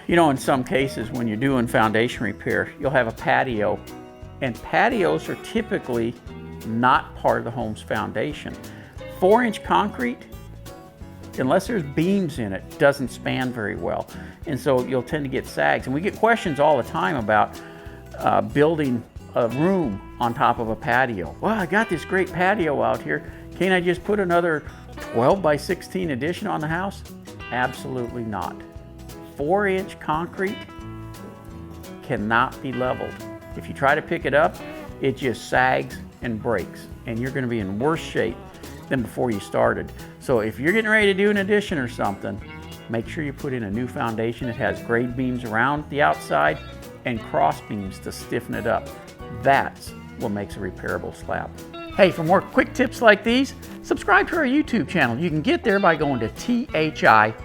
You know, in some cases when you're doing foundation repair, you'll have a patio, and patios are typically not part of the home's foundation. 4-inch concrete, unless there's beams in it, doesn't span very well. And so you'll tend to get sags. And we get questions all the time about building a room on top of a patio. Well, I got this great patio out here. Can't I just put another 12 by 16 addition on the house? Absolutely not. 4-inch concrete cannot be leveled. If you try to pick it up, it just sags and breaks, and you're going to be in worse shape than before you started. So if you're getting ready to do an addition or something, make sure you put in a new foundation that has grade beams around the outside and cross beams to stiffen it up. That's what makes a repairable slab. Hey, for more quick tips like these, subscribe to our YouTube channel. You can get there by going to thipro.com.